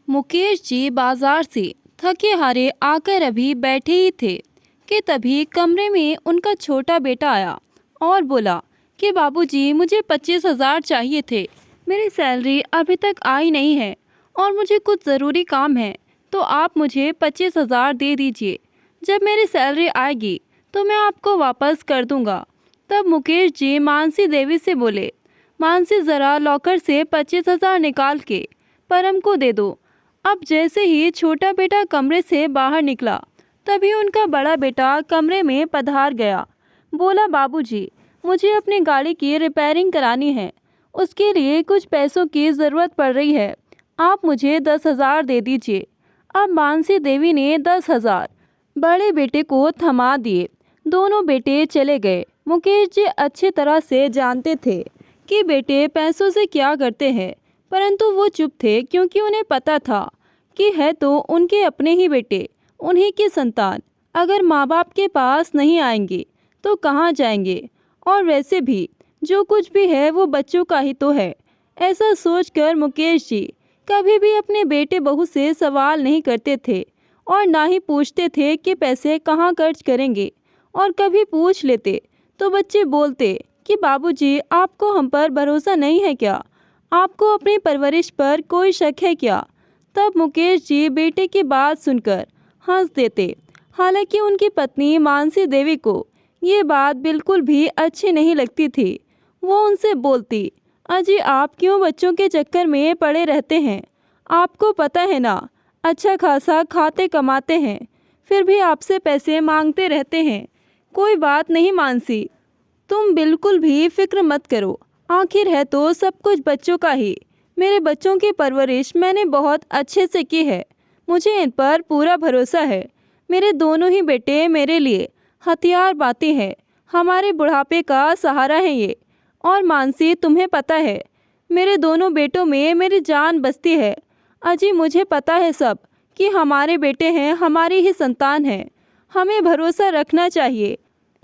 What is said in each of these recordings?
मुकेश जी बाजार से थके हारे आकर अभी बैठे ही थे कि तभी कमरे में उनका छोटा बेटा आया और बोला कि बाबूजी मुझे 25,000 चाहिए थे। मेरी सैलरी अभी तक आई नहीं है और मुझे कुछ ज़रूरी काम है, तो आप मुझे 25,000 दे दीजिए। जब मेरी सैलरी आएगी तो मैं आपको वापस कर दूंगा। तब मुकेश जी मानसी देवी से बोले, मानसी ज़रा लॉकर से 25,000 निकाल के परम को दे दो। अब जैसे ही छोटा बेटा कमरे से बाहर निकला तभी उनका बड़ा बेटा कमरे में पधार गया। बोला, बाबूजी मुझे अपनी गाड़ी की रिपेयरिंग करानी है, उसके लिए कुछ पैसों की ज़रूरत पड़ रही है, आप मुझे 10,000 दे दीजिए। अब मानसी देवी ने 10,000 बड़े बेटे को थमा दिए। दोनों बेटे चले गए। मुकेश जी अच्छी तरह से जानते थे कि बेटे पैसों से क्या करते हैं, परंतु वो चुप थे क्योंकि उन्हें पता था कि है तो उनके अपने ही बेटे, उन्हीं की संतान। अगर माँ बाप के पास नहीं आएंगे तो कहाँ जाएंगे, और वैसे भी जो कुछ भी है वो बच्चों का ही तो है। ऐसा सोचकर मुकेश जी कभी भी अपने बेटे बहू से सवाल नहीं करते थे और ना ही पूछते थे कि पैसे कहाँ खर्च करेंगे। और कभी पूछ लेते तो बच्चे बोलते कि बाबूजी आपको हम पर भरोसा नहीं है क्या, आपको अपनी परवरिश पर कोई शक है क्या। तब मुकेश जी बेटे की बात सुनकर हंस देते। हालांकि उनकी पत्नी मानसी देवी को ये बात बिल्कुल भी अच्छी नहीं लगती थी। वो उनसे बोलती, अजी आप क्यों बच्चों के चक्कर में पड़े रहते हैं, आपको पता है ना अच्छा खासा खाते कमाते हैं, फिर भी आपसे पैसे मांगते रहते हैं। कोई बात नहीं मानसी, तुम बिल्कुल भी फिक्र मत करो, आखिर है तो सब कुछ बच्चों का ही। मेरे बच्चों की परवरिश मैंने बहुत अच्छे से की है, मुझे इन पर पूरा भरोसा है। मेरे दोनों ही बेटे मेरे लिए हथियार बाती हैं, हमारे बुढ़ापे का सहारा है ये। और मानसी तुम्हें पता है मेरे दोनों बेटों में मेरी जान बसती है। अजी मुझे पता है सब कि हमारे बेटे हैं, हमारी ही संतान हैं, हमें भरोसा रखना चाहिए,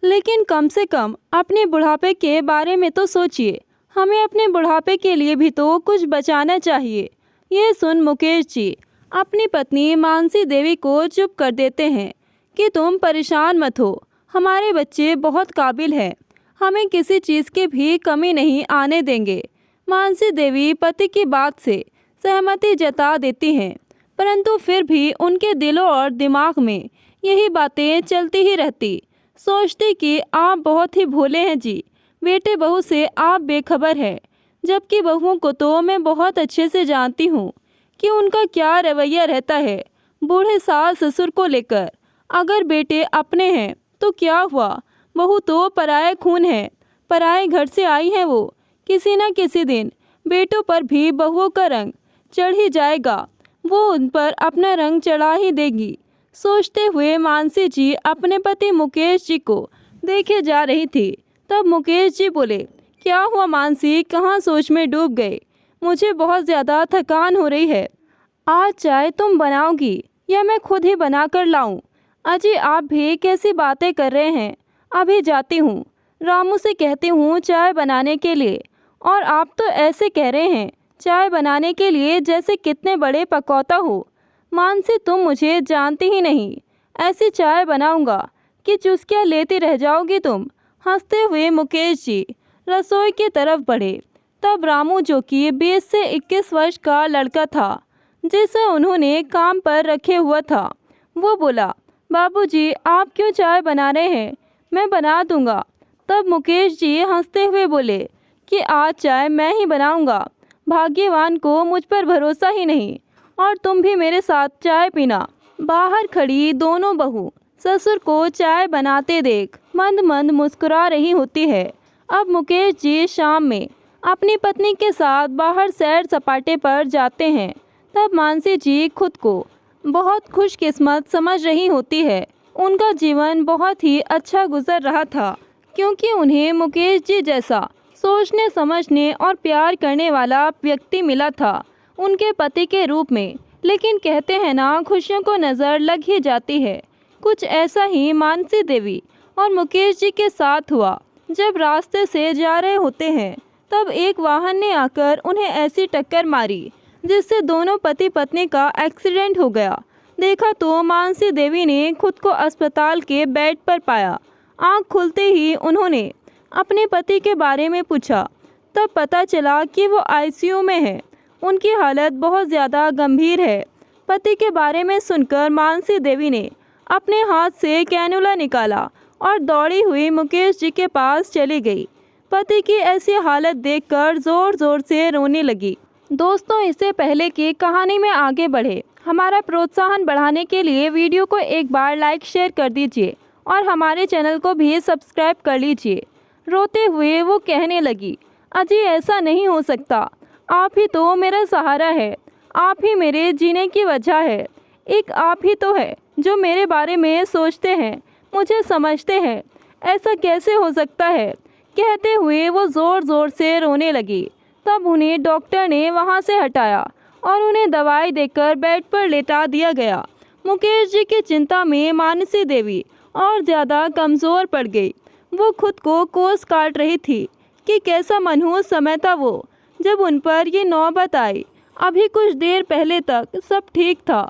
लेकिन कम से कम अपने बुढ़ापे के बारे में तो सोचिए, हमें अपने बुढ़ापे के लिए भी तो कुछ बचाना चाहिए। ये सुन मुकेश जी अपनी पत्नी मानसी देवी को चुप कर देते हैं कि तुम परेशान मत हो, हमारे बच्चे बहुत काबिल हैं, हमें किसी चीज़ की भी कमी नहीं आने देंगे। मानसी देवी पति की बात से सहमति जता देती हैं, परंतु फिर भी उनके दिलों और दिमाग में यही बातें चलती ही रहती। सोचती कि आप बहुत ही भोले हैं जी, बेटे बहू से आप बेखबर हैं, जबकि बहुओं को तो मैं बहुत अच्छे से जानती हूँ कि उनका क्या रवैया रहता है बूढ़े सास ससुर को लेकर। अगर बेटे अपने हैं तो क्या हुआ, बहू तो पराये खून है, पराये घर से आई है वो। किसी न किसी दिन बेटों पर भी बहुओं का रंग चढ़ ही जाएगा, वो उन पर अपना रंग चढ़ा ही देगी। सोचते हुए मानसी जी अपने पति मुकेश जी को देखे जा रही थी। तब मुकेश जी बोले, क्या हुआ मानसी, कहाँ सोच में डूब गए, मुझे बहुत ज़्यादा थकान हो रही है। आज चाय तुम बनाओगी या मैं खुद ही बना कर लाऊं? अजी आप भी कैसी बातें कर रहे हैं, अभी जाती हूँ, रामू से कहती हूँ चाय बनाने के लिए। और आप तो ऐसे कह रहे हैं चाय बनाने के लिए जैसे कितने बड़े पकौता हो। मानसी तुम मुझे जानती ही नहीं, ऐसी चाय बनाऊंगा कि चुस्कियाँ लेती रह जाओगी तुम। हंसते हुए मुकेश जी रसोई की तरफ बढ़े। तब रामू, जो कि 20 से 21 वर्ष का लड़का था जिसे उन्होंने काम पर रखे हुआ था, वो बोला, बाबूजी आप क्यों चाय बना रहे हैं, मैं बना दूंगा। तब मुकेश जी हंसते हुए बोले कि आज चाय मैं ही बनाऊंगा, भाग्यवान को मुझ पर भरोसा ही नहीं, और तुम भी मेरे साथ चाय पीना। बाहर खड़ी दोनों बहू ससुर को चाय बनाते देख मंद मंद मुस्कुरा रही होती है। अब मुकेश जी शाम में अपनी पत्नी के साथ बाहर सैर सपाटे पर जाते हैं। तब मानसी जी खुद को बहुत खुशकिस्मत समझ रही होती है। उनका जीवन बहुत ही अच्छा गुजर रहा था, क्योंकि उन्हें मुकेश जी जैसा सोचने समझने और प्यार करने वाला व्यक्ति मिला था उनके पति के रूप में। लेकिन कहते हैं ना, खुशियों को नज़र लग ही जाती है। कुछ ऐसा ही मानसी देवी और मुकेश जी के साथ हुआ। जब रास्ते से जा रहे होते हैं तब एक वाहन ने आकर उन्हें ऐसी टक्कर मारी जिससे दोनों पति पत्नी का एक्सीडेंट हो गया। देखा तो मानसी देवी ने खुद को अस्पताल के बेड पर पाया। आंख खुलते ही उन्होंने अपने पति के बारे में पूछा। तब पता चला कि वो आईसीयू में है। उनकी हालत बहुत ज़्यादा गंभीर है। पति के बारे में सुनकर मानसी देवी ने अपने हाथ से कैनुला निकाला और दौड़ी हुई मुकेश जी के पास चली गई। पति की ऐसी हालत देखकर ज़ोर ज़ोर से रोने लगी। दोस्तों, इससे पहले कि कहानी में आगे बढ़े, हमारा प्रोत्साहन बढ़ाने के लिए वीडियो को एक बार लाइक शेयर कर दीजिए और हमारे चैनल को भी सब्सक्राइब कर लीजिए। रोते हुए वो कहने लगी, अजी ऐसा नहीं हो सकता, आप ही तो मेरा सहारा है, आप ही मेरे जीने की वजह है। एक आप ही तो है जो मेरे बारे में सोचते हैं, मुझे समझते हैं, ऐसा कैसे हो सकता है। कहते हुए वो ज़ोर ज़ोर से रोने लगी। तब उन्हें डॉक्टर ने वहाँ से हटाया और उन्हें दवाई देकर बेड पर लेटा दिया गया। मुकेश जी की चिंता में मानसी देवी और ज़्यादा कमज़ोर पड़ गई। वो खुद को कोस काट रही थी कि कैसा मनहूस समय था वो जब उन पर ये नौबत आई। अभी कुछ देर पहले तक सब ठीक था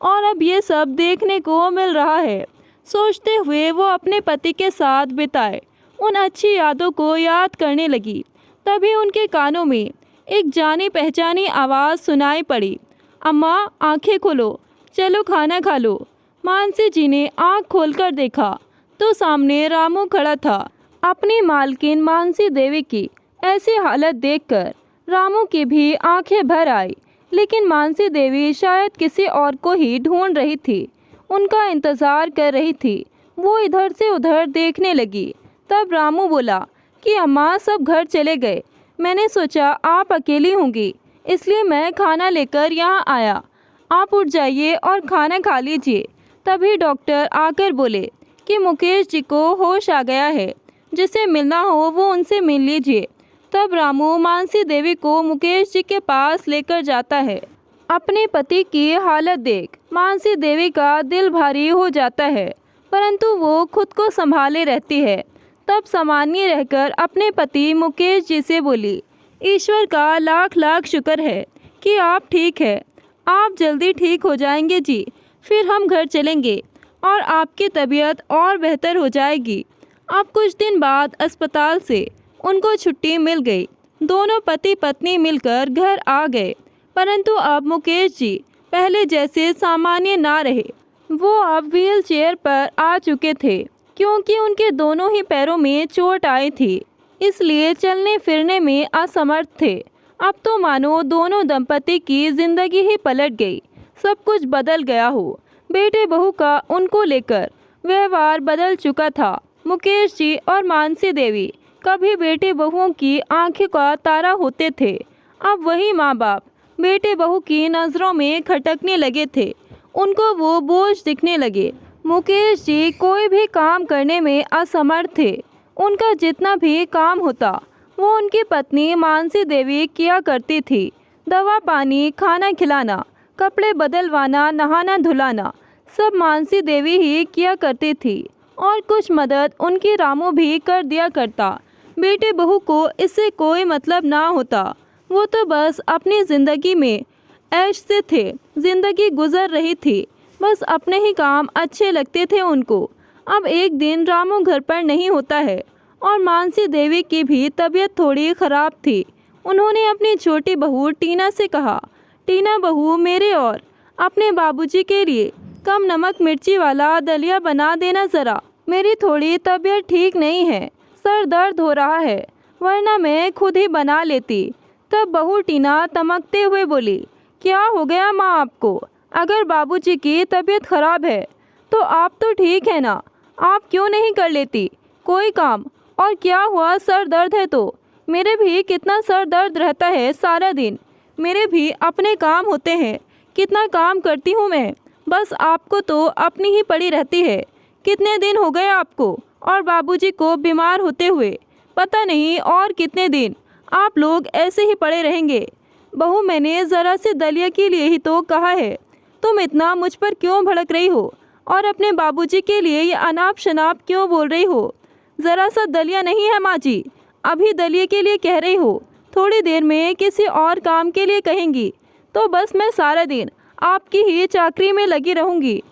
और अब ये सब देखने को मिल रहा है। सोचते हुए वो अपने पति के साथ बिताए उन अच्छी यादों को याद करने लगी। तभी उनके कानों में एक जानी पहचानी आवाज़ सुनाई पड़ी, अम्मा आंखें खोलो, चलो खाना खा लो। मानसी जी ने आँख खोलकर देखा तो सामने रामू खड़ा था। अपनी मालकिन मानसी देवी की ऐसी हालत देखकर रामू की भी आंखें भर आई। लेकिन मानसी देवी शायद किसी और को ही ढूंढ रही थी, उनका इंतज़ार कर रही थी। वो इधर से उधर देखने लगी। तब रामू बोला कि अम्मा सब घर चले गए, मैंने सोचा आप अकेली होंगी इसलिए मैं खाना लेकर यहाँ आया। आप उठ जाइए और खाना खा लीजिए। तभी डॉक्टर आकर बोले कि मुकेश जी को होश आ गया है, जिसे मिलना हो वो उनसे मिल लीजिए। तब रामू मानसी देवी को मुकेश जी के पास लेकर जाता है। अपने पति की हालत देख मानसी देवी का दिल भारी हो जाता है, परंतु वो खुद को संभाले रहती है। तब सामान्य रहकर अपने पति मुकेश जी से बोली, ईश्वर का लाख लाख शुक्र है कि आप ठीक है, आप जल्दी ठीक हो जाएंगे जी, फिर हम घर चलेंगे और आपकी तबीयत और बेहतर हो जाएगी। अब कुछ दिन बाद अस्पताल से उनको छुट्टी मिल गई। दोनों पति पत्नी मिलकर घर आ गए, परंतु अब मुकेश जी पहले जैसे सामान्य ना रहे। वो अब व्हील चेयर पर आ चुके थे क्योंकि उनके दोनों ही पैरों में चोट आई थी, इसलिए चलने फिरने में असमर्थ थे। अब तो मानो दोनों दंपति की जिंदगी ही पलट गई, सब कुछ बदल गया हो। बेटे बहू का उनको लेकर व्यवहार बदल चुका था। मुकेश जी और मानसी देवी कभी बेटे बहुओं की आंखों का तारा होते थे, अब वही माँ बाप बेटे बहू की नज़रों में खटकने लगे थे। उनको वो बोझ दिखने लगे। मुकेश जी कोई भी काम करने में असमर्थ थे। उनका जितना भी काम होता वो उनकी पत्नी मानसी देवी किया करती थी। दवा पानी, खाना खिलाना, कपड़े बदलवाना, नहाना धुलाना सब मानसी देवी ही किया करती थी और कुछ मदद उनकी रामू भी कर दिया करता। बेटे बहू को इससे कोई मतलब ना होता, वो तो बस अपनी ज़िंदगी में ऐश से थे। ज़िंदगी गुजर रही थी, बस अपने ही काम अच्छे लगते थे उनको। अब एक दिन रामू घर पर नहीं होता है और मानसी देवी की भी तबीयत थोड़ी ख़राब थी। उन्होंने अपनी छोटी बहू टीना से कहा, टीना बहू मेरे और अपने बाबूजी के लिए कम नमक मिर्ची वाला दलिया बना देना ज़रा, मेरी थोड़ी तबीयत ठीक नहीं है, सर दर्द हो रहा है, वरना मैं खुद ही बना लेती। तब बहू टीना तमकते हुए बोली, क्या हो गया माँ आपको? अगर बाबूजी की तबीयत ख़राब है तो आप तो ठीक है ना, आप क्यों नहीं कर लेती कोई काम? और क्या हुआ, सर दर्द है तो? मेरे भी कितना सर दर्द रहता है सारा दिन, मेरे भी अपने काम होते हैं, कितना काम करती हूँ मैं, बस आपको तो अपनी ही पड़ी रहती है। कितने दिन हो गए आपको और बाबूजी को बीमार होते हुए, पता नहीं और कितने दिन आप लोग ऐसे ही पड़े रहेंगे। बहू मैंने ज़रा से दलिया के लिए ही तो कहा है, तुम इतना मुझ पर क्यों भड़क रही हो और अपने बाबूजी के लिए ये अनाप शनाप क्यों बोल रही हो? ज़रा सा दलिया नहीं है माँ जी, अभी दलिए के लिए कह रही हो, थोड़ी देर में किसी और काम के लिए कहेंगी तो बस मैं सारा दिन आपकी ही चाकरी में लगी रहूँगी।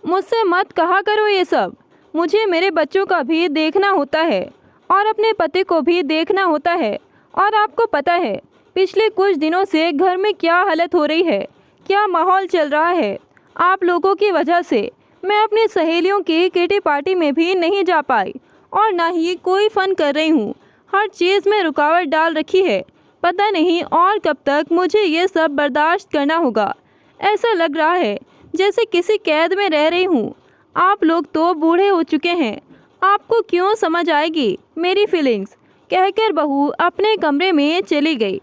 मुझसे मत कहा करो ये सब। मुझे मेरे बच्चों का भी देखना होता है और अपने पति को भी देखना होता है। और आपको पता है पिछले कुछ दिनों से घर में क्या हालत हो रही है, क्या माहौल चल रहा है। आप लोगों की वजह से मैं अपनी सहेलियों की किटी पार्टी में भी नहीं जा पाई और ना ही कोई फ़न कर रही हूँ। हर चीज़ में रुकावट डाल रखी है। पता नहीं और कब तक मुझे ये सब बर्दाश्त करना होगा। ऐसा लग रहा है जैसे किसी कैद में रह रही हूँ। आप लोग तो बूढ़े हो चुके हैं, आपको क्यों समझ आएगी मेरी फीलिंग्स, कहकर बहू अपने कमरे में चली गई।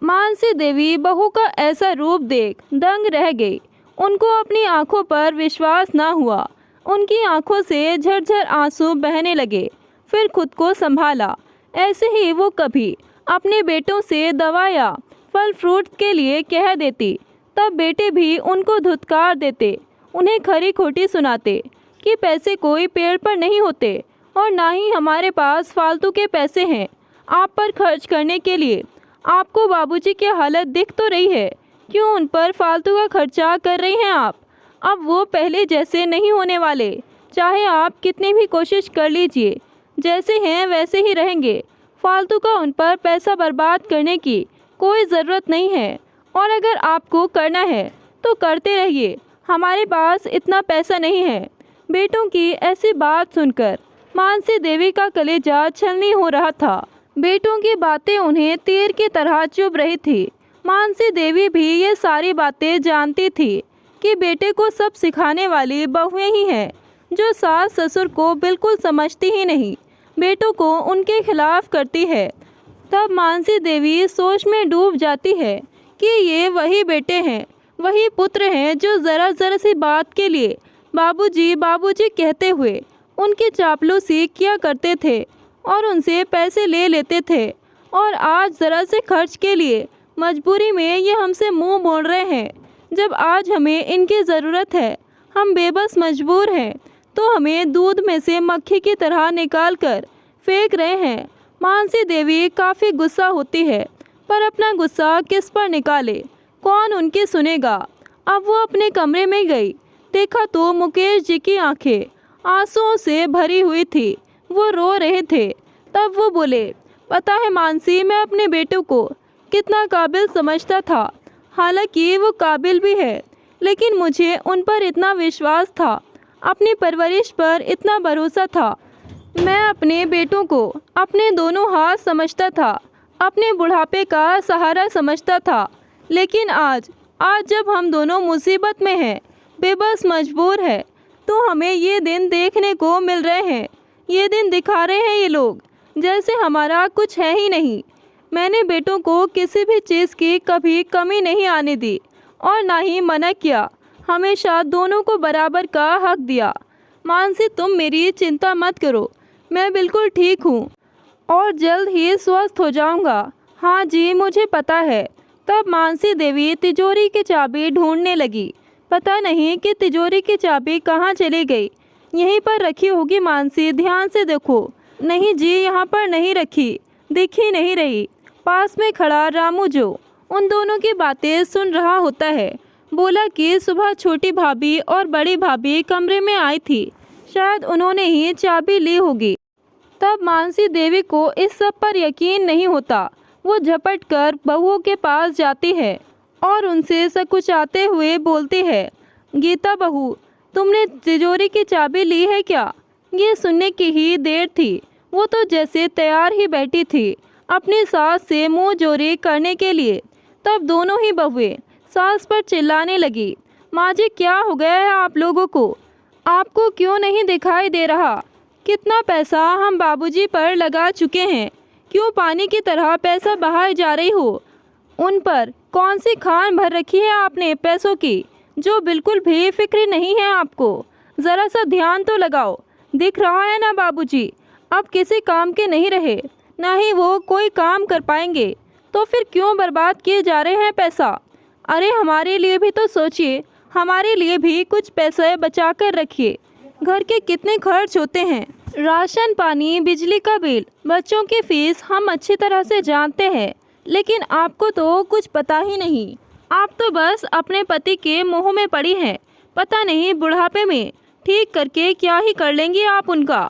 मानसी देवी बहू का ऐसा रूप देख दंग रह गई। उनको अपनी आंखों पर विश्वास ना हुआ। उनकी आंखों से झरझर आंसू बहने लगे। फिर खुद को संभाला। ऐसे ही वो कभी अपने बेटों से दवा या फल फ्रूट के लिए कह देती, तब बेटे भी उनको धुतकार देते, उन्हें खरी खोटी सुनाते कि पैसे कोई पेड़ पर नहीं होते और ना ही हमारे पास फालतू के पैसे हैं आप पर खर्च करने के लिए। आपको बाबूजी की हालत दिख तो रही है, क्यों उन पर फालतू का खर्चा कर रही हैं आप। अब वो पहले जैसे नहीं होने वाले, चाहे आप कितनी भी कोशिश कर लीजिए, जैसे हैं वैसे ही रहेंगे। फालतू का उन पर पैसा बर्बाद करने की कोई ज़रूरत नहीं है और अगर आपको करना है तो करते रहिए, हमारे पास इतना पैसा नहीं है। बेटों की ऐसी बात सुनकर मानसी देवी का कलेजा छलनी हो रहा था। बेटों की बातें उन्हें तीर की तरह चुभ रही थी। मानसी देवी भी ये सारी बातें जानती थी कि बेटे को सब सिखाने वाली बहुएं ही हैं, जो सास ससुर को बिल्कुल समझती ही नहीं, बेटों को उनके खिलाफ करती है। तब मानसी देवी सोच में डूब जाती है कि ये वही बेटे हैं, वही पुत्र हैं जो ज़रा ज़रा सी बात के लिए बाबूजी बाबूजी कहते हुए उनकी चापलूसी किया करते थे और उनसे पैसे ले लेते थे। और आज ज़रा से खर्च के लिए मजबूरी में ये हमसे मुंह मोड़ रहे हैं। जब आज हमें इनकी ज़रूरत है, हम बेबस मजबूर हैं, तो हमें दूध में से मक्खी की तरह निकाल कर फेंक रहे हैं। मानसी देवी काफ़ी गुस्सा होती है, पर अपना गुस्सा किस पर निकाले, कौन उनकी सुनेगा। अब वो अपने कमरे में गई, देखा तो मुकेश जी की आंखें आंसुओं से भरी हुई थी, वो रो रहे थे। तब वो बोले, पता है मानसी, मैं अपने बेटों को कितना काबिल समझता था। हालांकि वो काबिल भी है, लेकिन मुझे उन पर इतना विश्वास था, अपनी परवरिश पर इतना भरोसा था। मैं अपने बेटों को अपने दोनों हाथ समझता था, अपने बुढ़ापे का सहारा समझता था। लेकिन आज जब हम दोनों मुसीबत में हैं, बेबस मजबूर है, तो हमें ये दिन देखने को मिल रहे हैं। ये दिन दिखा रहे हैं ये लोग जैसे हमारा कुछ है ही नहीं। मैंने बेटों को किसी भी चीज़ की कभी कमी नहीं आने दी और ना ही मना किया, हमेशा दोनों को बराबर का हक दिया। मानसी, तुम मेरी चिंता मत करो, मैं बिल्कुल ठीक हूँ और जल्द ही स्वस्थ हो जाऊँगा। हाँ जी, मुझे पता है। तब मानसी देवी तिजोरी की चाबी ढूंढने लगी। पता नहीं कि तिजोरी की चाबी कहाँ चली गई। यहीं पर रखी होगी मानसी, ध्यान से देखो। नहीं जी, यहाँ पर नहीं रखी, दिख ही नहीं रही। पास में खड़ा रामू जो उन दोनों की बातें सुन रहा होता है, बोला कि सुबह छोटी भाभी और बड़ी भाभी कमरे में आई थी, शायद उन्होंने ही चाबी ली होगी। तब मानसी देवी को इस सब पर यकीन नहीं होता। वो झपट कर बहुओं के पास जाती है और उनसे सकुचाते हुए बोलती है, गीता बहू, तुमने तिजोरी की चाबी ली है क्या? ये सुनने की ही देर थी, वो तो जैसे तैयार ही बैठी थी अपनी सास से मुंह जोरी करने के लिए। तब दोनों ही बहुएं सास पर चिल्लाने लगी, माँ जी, क्या हो गया है आप लोगों को? आपको क्यों नहीं दिखाई दे रहा? कितना पैसा हम बाबूजी पर लगा चुके हैं, क्यों पानी की तरह पैसा बहाए जा रही हो? उन पर कौन सी खान भर रखी है आपने पैसों की, जो बिल्कुल भी फिक्र नहीं है आपको? ज़रा सा ध्यान तो लगाओ। दिख रहा है ना बाबूजी, अब किसी काम के नहीं रहे, ना ही वो कोई काम कर पाएंगे, तो फिर क्यों बर्बाद किए जा रहे हैं पैसा? अरे हमारे लिए भी तो सोचिए, हमारे लिए भी कुछ पैसे बचा कर रखिए। घर के कितने खर्च होते हैं, राशन पानी, बिजली का बिल, बच्चों की फीस हम अच्छी तरह से जानते हैं, लेकिन आपको तो कुछ पता ही नहीं। आप तो बस अपने पति के मोह में पड़ी हैं। पता नहीं बुढ़ापे में ठीक करके क्या ही कर लेंगी आप उनका।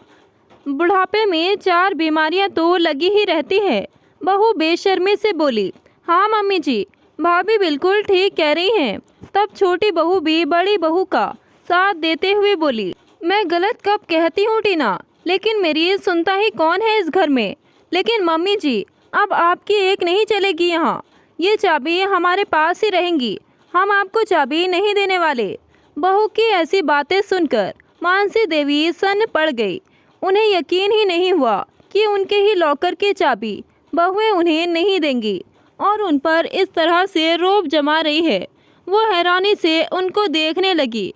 बुढ़ापे में 4 बीमारियां तो लगी ही रहती है। बहू बेशर्मी से बोली। हाँ मम्मी जी, भाभी बिल्कुल ठीक कह रही हैं। तब छोटी बहू भी बड़ी बहू का साथ देते हुए बोली। मैं गलत कब कहती हूँ टीना, लेकिन मेरी सुनता ही कौन है इस घर में। लेकिन मम्मी जी, अब आपकी एक नहीं चलेगी यहाँ। ये चाबी हमारे पास ही रहेंगी, हम आपको चाबी नहीं देने वाले। बहू की ऐसी बातें सुनकर मानसी देवी सन्न पड़ गई। उन्हें यकीन ही नहीं हुआ कि उनके ही लॉकर की चाबी बहुएं उन्हें नहीं देंगी और उन पर इस तरह से रौब जमा रही है। वो हैरानी से उनको देखने लगी।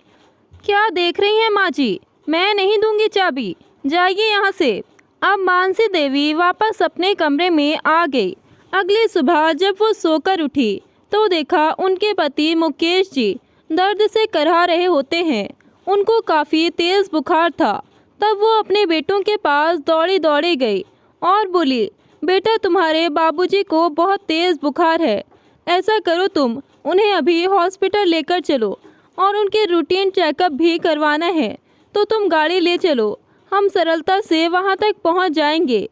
क्या देख रही हैं माँ जी, मैं नहीं दूंगी चाबी, जाइए यहाँ से। अब मानसी देवी वापस अपने कमरे में आ गई। अगली सुबह जब वो सोकर उठी तो देखा उनके पति मुकेश जी दर्द से करहा रहे होते हैं। उनको काफ़ी तेज़ बुखार था। तब वो अपने बेटों के पास दौड़ी दौड़ी गई और बोली, बेटा तुम्हारे बाबूजी को बहुत तेज़ बुखार है। ऐसा करो तुम उन्हें अभी हॉस्पिटल लेकर चलो और उनके रूटीन चेकअप भी करवाना है, तो तुम गाड़ी ले चलो, हम सरलता से वहाँ तक पहुँच जाएंगे।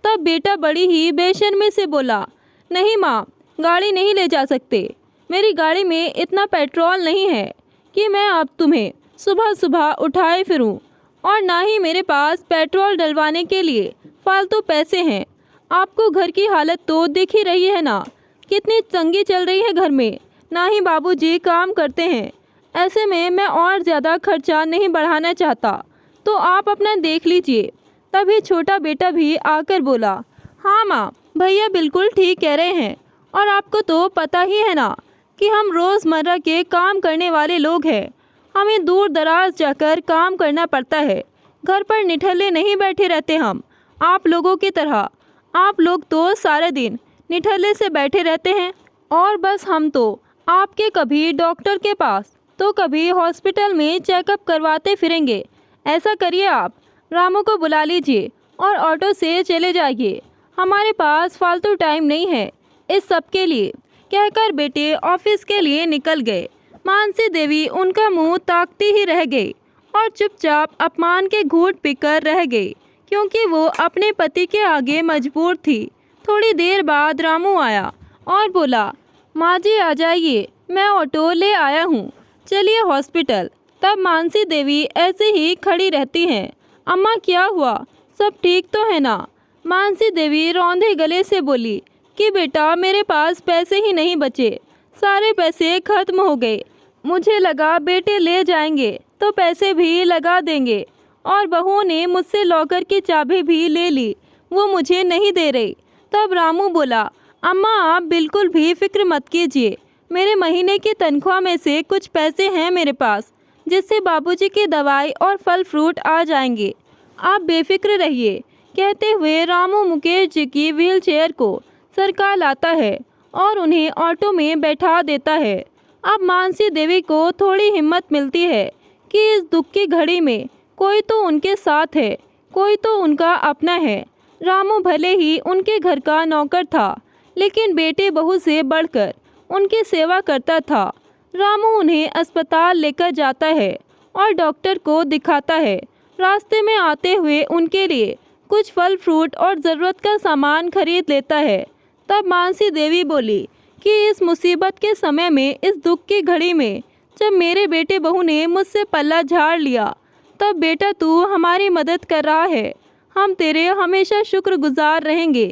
तब बेटा बड़ी ही बेशर्मी से बोला, नहीं माँ, गाड़ी नहीं ले जा सकते। मेरी गाड़ी में इतना पेट्रोल नहीं है कि मैं अब तुम्हें सुबह सुबह उठाए फिरूं, और ना ही मेरे पास पेट्रोल डलवाने के लिए फालतू पैसे हैं। आपको घर की हालत तो दिख ही रही है ना, कितनी तंगी चल रही है घर में। ना ही बाबूजी काम करते हैं। ऐसे में मैं और ज़्यादा खर्चा नहीं बढ़ाना चाहता, तो आप अपना देख लीजिए। तभी छोटा बेटा भी आकर बोला, हाँ माँ, भैया बिल्कुल ठीक कह रहे हैं। और आपको तो पता ही है ना कि हम रोज़मर्रा के काम करने वाले लोग हैं। हमें दूर दराज जाकर काम करना पड़ता है। घर पर निठल्ले नहीं बैठे रहते हम आप लोगों की तरह। आप लोग तो सारा दिन निठल्ले से बैठे रहते हैं, और बस हम तो आपके कभी डॉक्टर के पास तो कभी हॉस्पिटल में चेकअप करवाते फिरेंगे। ऐसा करिए, आप रामू को बुला लीजिए और ऑटो से चले जाइए। हमारे पास फालतू टाइम नहीं है इस सब के लिए। कहकर बेटे ऑफिस के लिए निकल गए। मानसी देवी उनका मुंह ताकती ही रह गई और चुपचाप अपमान के घूंट पीकर रह गई, क्योंकि वो अपने पति के आगे मजबूर थी। थोड़ी देर बाद रामू आया और बोला, माँ जी आ जाइए, मैं ऑटो ले आया हूँ, चलिए हॉस्पिटल। तब मानसी देवी ऐसे ही खड़ी रहती हैं। अम्मा क्या हुआ, सब ठीक तो है ना? मानसी देवी रौंदे गले से बोली कि बेटा मेरे पास पैसे ही नहीं बचे, सारे पैसे खत्म हो गए। मुझे लगा बेटे ले जाएंगे तो पैसे भी लगा देंगे, और बहू ने मुझसे लॉकर की चाबी भी ले ली, वो मुझे नहीं दे रही। तब रामू बोला, अम्मा आप बिल्कुल भी फिक्र मत कीजिए, मेरे महीने की तनख्वाह में से कुछ पैसे हैं मेरे पास, जिससे बाबूजी की दवाई और फल फ्रूट आ जाएंगे, आप बेफिक्र रहिए। कहते हुए रामू मुकेश जी की व्हील चेयर को सरका लाता है और उन्हें ऑटो में बैठा देता है। अब मानसी देवी को थोड़ी हिम्मत मिलती है कि इस दुख की घड़ी में कोई तो उनके साथ है, कोई तो उनका अपना है। रामू भले ही उनके घर का नौकर था, लेकिन बेटे बहू से बढ़कर उनकी सेवा करता था। रामू उन्हें अस्पताल लेकर जाता है और डॉक्टर को दिखाता है। रास्ते में आते हुए उनके लिए कुछ फल फ्रूट और ज़रूरत का सामान खरीद लेता है। तब मानसी देवी बोली कि इस मुसीबत के समय में, इस दुख की घड़ी में, जब मेरे बेटे बहू ने मुझसे पल्ला झाड़ लिया, तब बेटा तू हमारी मदद कर रहा है, हम तेरे हमेशा शुक्रगुजार रहेंगे।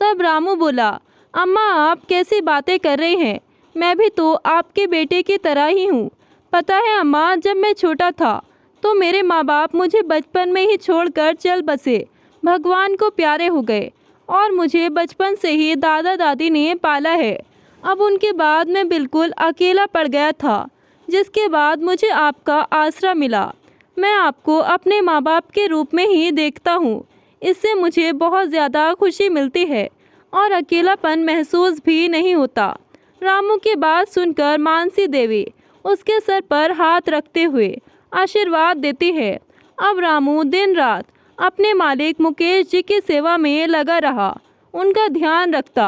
तब रामू बोला, अम्मा आप कैसी बातें कर रही हैं, मैं भी तो आपके बेटे की तरह ही हूँ। पता है अम्मा, जब मैं छोटा था तो मेरे माँ बाप मुझे बचपन में ही छोड़कर चल बसे, भगवान को प्यारे हो गए, और मुझे बचपन से ही दादा दादी ने पाला है। अब उनके बाद मैं बिल्कुल अकेला पड़ गया था, जिसके बाद मुझे आपका आसरा मिला। मैं आपको अपने माँ बाप के रूप में ही देखता हूँ, इससे मुझे बहुत ज़्यादा खुशी मिलती है और अकेलापन महसूस भी नहीं होता। रामू की बात सुनकर मानसी देवी उसके सर पर हाथ रखते हुए आशीर्वाद देती है। अब रामू दिन रात अपने मालिक मुकेश जी की सेवा में लगा रहा, उनका ध्यान रखता।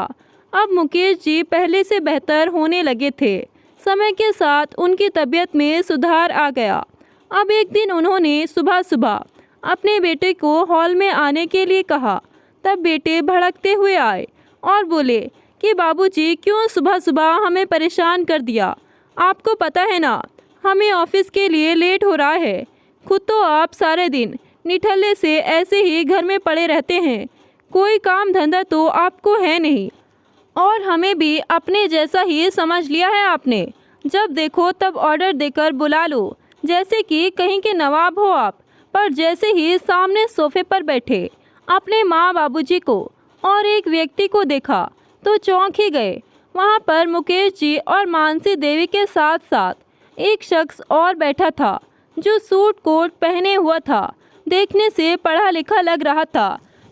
अब मुकेश जी पहले से बेहतर होने लगे थे। समय के साथ उनकी तबीयत में सुधार आ गया। अब एक दिन उन्होंने सुबह सुबह अपने बेटे को हॉल में आने के लिए कहा। तब बेटे भड़कते हुए आए और बोले कि बाबूजी, क्यों सुबह सुबह हमें परेशान कर दिया? आपको पता है ना, हमें ऑफिस के लिए लेट हो रहा है। खुद तो आप सारे दिन निठल्ले से ऐसे ही घर में पड़े रहते हैं, कोई काम धंधा तो आपको है नहीं, और हमें भी अपने जैसा ही समझ लिया है आपने। जब देखो तब ऑर्डर देकर बुला लो, जैसे कि कहीं के नवाब हो आप। पर जैसे ही सामने सोफे पर बैठे अपने माँ बाबूजी को और एक व्यक्ति को देखा तो चौंक ही गए। वहाँ पर मुकेश जी और मानसी देवी के साथ साथ एक शख्स और बैठा था जो सूट कोट पहने हुआ था, देखने से पढ़ा लिखा लग रहा था।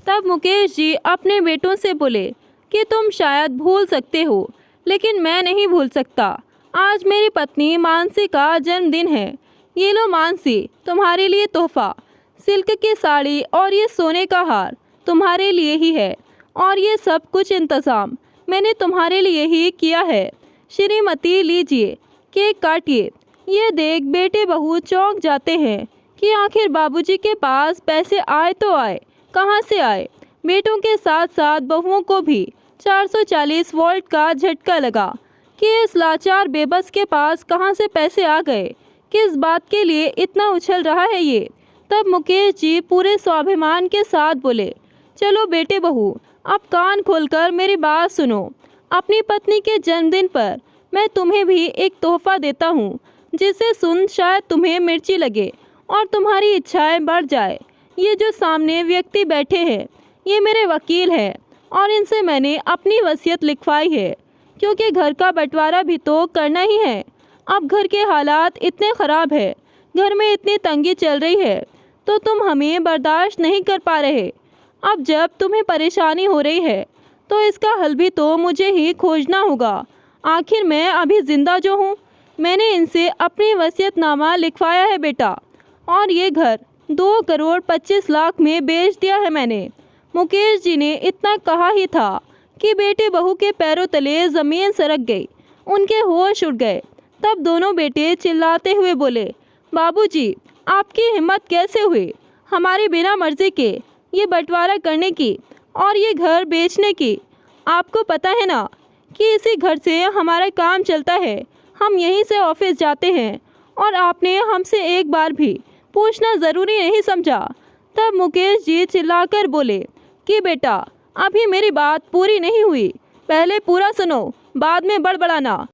तब मुकेश जी अपने बेटों से बोले कि तुम शायद भूल सकते हो, लेकिन मैं नहीं भूल सकता। आज मेरी पत्नी मानसी का जन्मदिन है। ये लो मानसी, तुम्हारे लिए तोहफा। सिल्क की साड़ी और ये सोने का हार तुम्हारे लिए ही है, और ये सब कुछ इंतज़ाम मैंने तुम्हारे लिए ही किया है। श्रीमती, लीजिए, केक काटिए। ये देख बेटे बहू चौंक जाते हैं कि आखिर बाबूजी के पास पैसे आए तो आए, कहाँ से आए। बेटों के साथ साथ बहुओं को भी 440 वोल्ट का झटका लगा कि इस लाचार बेबस के पास कहाँ से पैसे आ गए, किस बात के लिए इतना उछल रहा है ये। तब मुकेश जी पूरे स्वाभिमान के साथ बोले, चलो बेटे बहू, अब कान खोलकर मेरी बात सुनो। अपनी पत्नी के जन्मदिन पर मैं तुम्हें भी एक तोहफा देता हूँ, जिसे सुन शायद तुम्हें मिर्ची लगे और तुम्हारी इच्छाएं बढ़ जाए। ये जो सामने व्यक्ति बैठे हैं, ये मेरे वकील हैं और इनसे मैंने अपनी वसीयत लिखवाई है, क्योंकि घर का बंटवारा भी तो करना ही है। अब घर के हालात इतने ख़राब है, घर में इतनी तंगी चल रही है, तो तुम हमें बर्दाश्त नहीं कर पा रहे। अब जब तुम्हें परेशानी हो रही है तो इसका हल भी तो मुझे ही खोजना होगा। आखिर मैं अभी ज़िंदा जो हूँ, मैंने इनसे अपनी वसीयतनामा लिखवाया है बेटा, और ये घर 2 करोड़ 25 लाख में बेच दिया है मैंने। मुकेश जी ने इतना कहा ही था कि बेटे बहू के पैरों तले ज़मीन सरक गई, उनके होश उड़ गए। तब दोनों बेटे चिल्लाते हुए बोले, बाबूजी, आपकी हिम्मत कैसे हुई हमारी बिना मर्जी के ये बंटवारा करने की और ये घर बेचने की? आपको पता है ना कि इसी घर से हमारा काम चलता है, हम यहीं से ऑफिस जाते हैं, और आपने हमसे एक बार भी पूछना ज़रूरी नहीं समझा। तब मुकेश जी चिल्लाकर बोले कि बेटा, अभी मेरी बात पूरी नहीं हुई, पहले पूरा सुनो, बाद में बड़बड़ाना।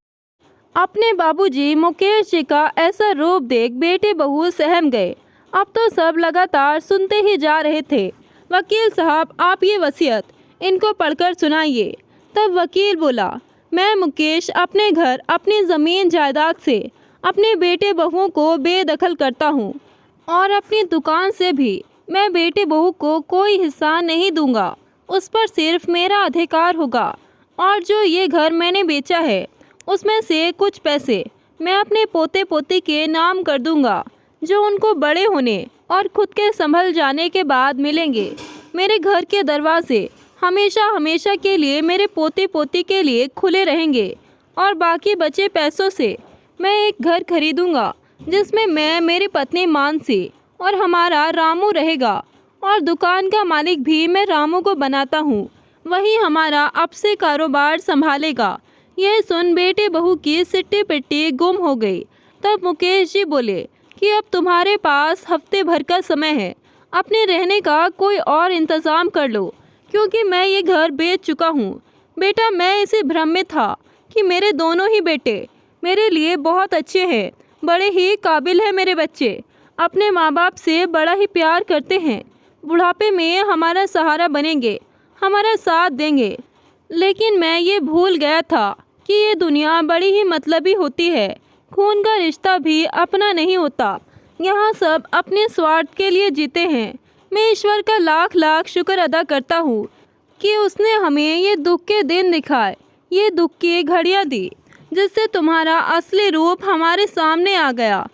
अपने बाबूजी मुकेश जी का ऐसा रूप देख बेटे बहू सहम गए। अब तो सब लगातार सुनते ही जा रहे थे। वकील साहब, आप ये वसीयत इनको पढ़कर सुनाइए। तब वकील बोला, मैं मुकेश अपने घर, अपनी ज़मीन जायदाद से अपने बेटे बहुओं को बेदखल करता हूँ, और अपनी दुकान से भी मैं बेटे बहू को कोई हिस्सा नहीं दूंगा। उस पर सिर्फ मेरा अधिकार होगा, और जो ये घर मैंने बेचा है उसमें से कुछ पैसे मैं अपने पोते पोती के नाम कर दूंगा, जो उनको बड़े होने और खुद के संभल जाने के बाद मिलेंगे। मेरे घर के दरवाजे हमेशा हमेशा के लिए मेरे पोते पोती के लिए खुले रहेंगे, और बाकी बचे पैसों से मैं एक घर खरीदूंगा, जिसमें मैं, मेरी पत्नी मानसी और हमारा रामू रहेगा, और दुकान का मालिक भी मैं रामू को बनाता हूँ, वही हमारा अब से कारोबार संभालेगा। यह सुन बेटे बहू की सिट्टी पिट्टी गुम हो गई। तब मुकेश जी बोले कि अब तुम्हारे पास हफ्ते भर का समय है, अपने रहने का कोई और इंतज़ाम कर लो, क्योंकि मैं ये घर बेच चुका हूँ। बेटा, मैं इसी भ्रम में था कि मेरे दोनों ही बेटे मेरे लिए बहुत अच्छे हैं, बड़े ही काबिल हैं मेरे बच्चे, अपने माँ बाप से बड़ा ही प्यार करते हैं, बुढ़ापे में हमारा सहारा बनेंगे, हमारा साथ देंगे। लेकिन मैं ये भूल गया था कि ये दुनिया बड़ी ही मतलबी होती है, खून का रिश्ता भी अपना नहीं होता, यहाँ सब अपने स्वार्थ के लिए जीते हैं। मैं ईश्वर का लाख लाख शुक्र अदा करता हूँ कि उसने हमें ये दुख के दिन दिखाए, ये दुख की घड़ियाँ दी, जिससे तुम्हारा असली रूप हमारे सामने आ गया।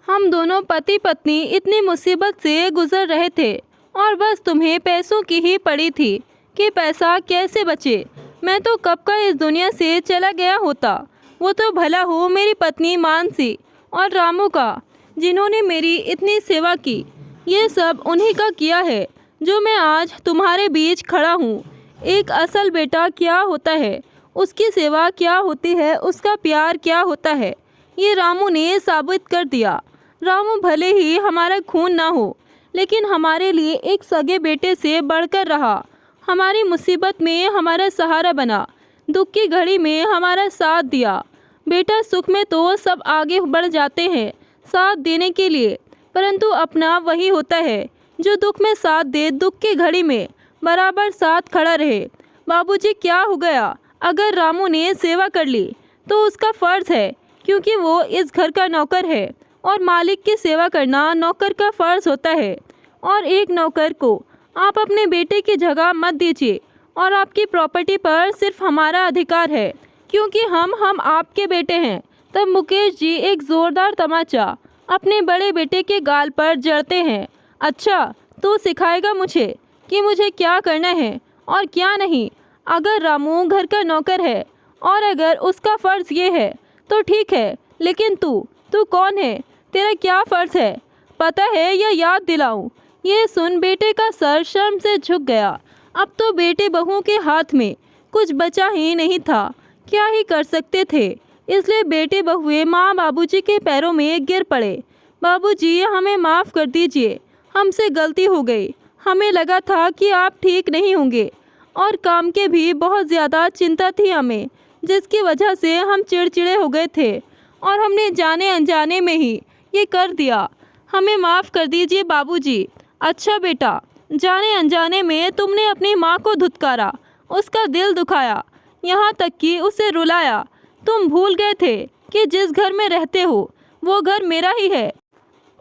हम दोनों पति पत्नी इतनी मुसीबत से गुजर रहे थे, और बस तुम्हें पैसों की ही पड़ी थी कि पैसा कैसे बचे। मैं तो कब का इस दुनिया से चला गया होता, वो तो भला हो मेरी पत्नी मानसी और रामू का, जिन्होंने मेरी इतनी सेवा की। ये सब उन्हीं का किया है जो मैं आज तुम्हारे बीच खड़ा हूँ। एक असल बेटा क्या होता है, उसकी सेवा क्या होती है, उसका प्यार क्या होता है, ये रामू ने साबित कर दिया। रामू भले ही हमारा खून ना हो, लेकिन हमारे लिए एक सगे बेटे से बढ़कर रहा। हमारी मुसीबत में हमारा सहारा बना, दुख की घड़ी में हमारा साथ दिया। बेटा सुख में तो सब आगे बढ़ जाते हैं साथ देने के लिए, परंतु अपना वही होता है जो दुख में साथ दे, दुख की घड़ी में बराबर साथ खड़ा रहे। बाबूजी क्या हो गया, अगर रामू ने सेवा कर ली तो उसका फ़र्ज़ है, क्योंकि वो इस घर का नौकर है और मालिक की सेवा करना नौकर का फ़र्ज़ होता है। और एक नौकर को आप अपने बेटे की जगह मत दीजिए, और आपकी प्रॉपर्टी पर सिर्फ हमारा अधिकार है, क्योंकि हम आपके बेटे हैं। तब मुकेश जी एक ज़ोरदार तमाचा अपने बड़े बेटे के गाल पर जड़ते हैं। अच्छा, तू सिखाएगा मुझे कि मुझे क्या करना है और क्या नहीं। अगर रामू घर का नौकर है और अगर उसका फ़र्ज़ ये है तो ठीक है, लेकिन तू कौन है, तेरा क्या फ़र्ज़ है, पता है या याद दिलाऊं? ये सुन बेटे का सर शर्म से झुक गया। अब तो बेटे बहू के हाथ में कुछ बचा ही नहीं था, क्या ही कर सकते थे। इसलिए बेटे बहुए माँ बाबूजी के पैरों में गिर पड़े। बाबूजी, हमें माफ़ कर दीजिए, हमसे गलती हो गई। हमें लगा था कि आप ठीक नहीं होंगे, और काम के भी बहुत ज़्यादा चिंता थी हमें, जिसकी वजह से हम चिड़चिड़े हो गए थे और हमने जाने अनजाने में ही ये कर दिया। हमें माफ़ कर दीजिए बाबूजी। अच्छा बेटा, जाने अनजाने में तुमने अपनी माँ को धुतकारा, उसका दिल दुखाया, यहाँ तक कि उसे रुलाया। तुम भूल गए थे कि जिस घर में रहते हो वो घर मेरा ही है,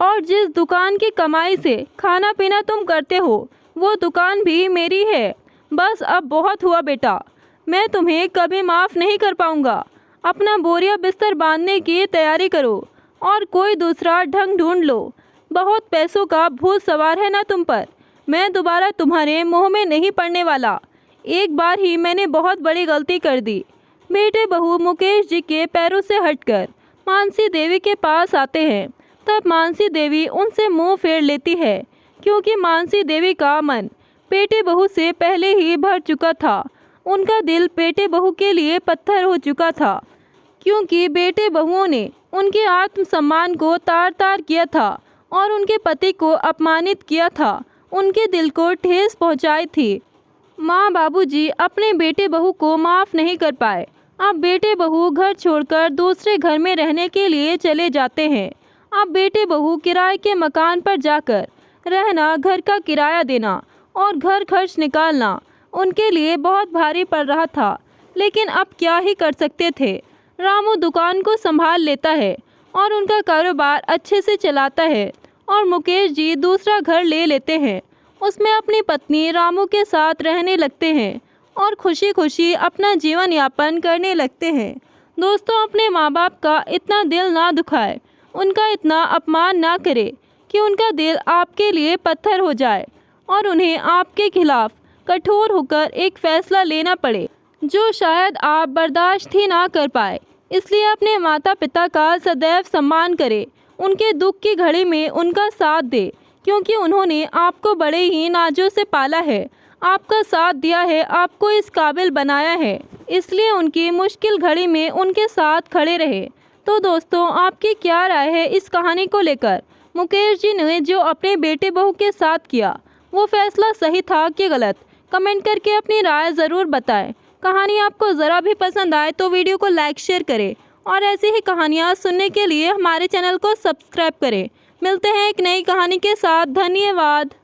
और जिस दुकान की कमाई से खाना पीना तुम करते हो वो दुकान भी मेरी है। बस अब बहुत हुआ बेटा, मैं तुम्हें कभी माफ़ नहीं कर पाऊँगा। अपना बोरिया बिस्तर बांधने की तैयारी करो और कोई दूसरा ढंग ढूंढ लो। बहुत पैसों का भूत सवार है ना तुम पर। मैं दोबारा तुम्हारे मुँह में नहीं पड़ने वाला। एक बार ही मैंने बहुत बड़ी गलती कर दी। बेटे बहू मुकेश जी के पैरों से हटकर मानसी देवी के पास आते हैं। तब मानसी देवी उनसे मुंह फेर लेती है, क्योंकि मानसी देवी का मन बेटे बहू से पहले ही भर चुका था। उनका दिल बेटे बहू के लिए पत्थर हो चुका था, क्योंकि बेटे बहुओं ने उनके आत्मसम्मान को तार तार किया था और उनके पति को अपमानित किया था, उनके दिल को ठेस पहुंचाई थी। माँ बाबूजी अपने बेटे बहू को माफ़ नहीं कर पाए। अब बेटे बहू घर छोड़कर दूसरे घर में रहने के लिए चले जाते हैं। अब बेटे बहू किराए के मकान पर जाकर रहना, घर का किराया देना और घर खर्च निकालना उनके लिए बहुत भारी पड़ रहा था। लेकिन अब क्या ही कर सकते थे। रामू दुकान को संभाल लेता है और उनका कारोबार अच्छे से चलाता है, और मुकेश जी दूसरा घर ले लेते हैं। उसमें अपनी पत्नी रामू के साथ रहने लगते हैं और खुशी खुशी अपना जीवन यापन करने लगते हैं। दोस्तों, अपने माँ बाप का इतना दिल ना दुखाए, उनका इतना अपमान ना करे कि उनका दिल आपके लिए पत्थर हो जाए और उन्हें आपके खिलाफ कठोर होकर एक फ़ैसला लेना पड़े जो शायद आप बर्दाश्त ही ना कर पाए। इसलिए अपने माता पिता का सदैव सम्मान करें, उनके दुख की घड़ी में उनका साथ दे, क्योंकि उन्होंने आपको बड़े ही नाजों से पाला है, आपका साथ दिया है, आपको इस काबिल बनाया है। इसलिए उनकी मुश्किल घड़ी में उनके साथ खड़े रहे। तो दोस्तों, आपकी क्या राय है इस कहानी को लेकर? मुकेश जी ने जो अपने बेटे बहू के साथ किया वो फैसला सही था कि गलत? कमेंट करके अपनी राय ज़रूर बताएं। कहानी आपको ज़रा भी पसंद आए तो वीडियो को लाइक शेयर करें, और ऐसी ही कहानियाँ सुनने के लिए हमारे चैनल को सब्सक्राइब करें। मिलते हैं एक नई कहानी के साथ। धन्यवाद।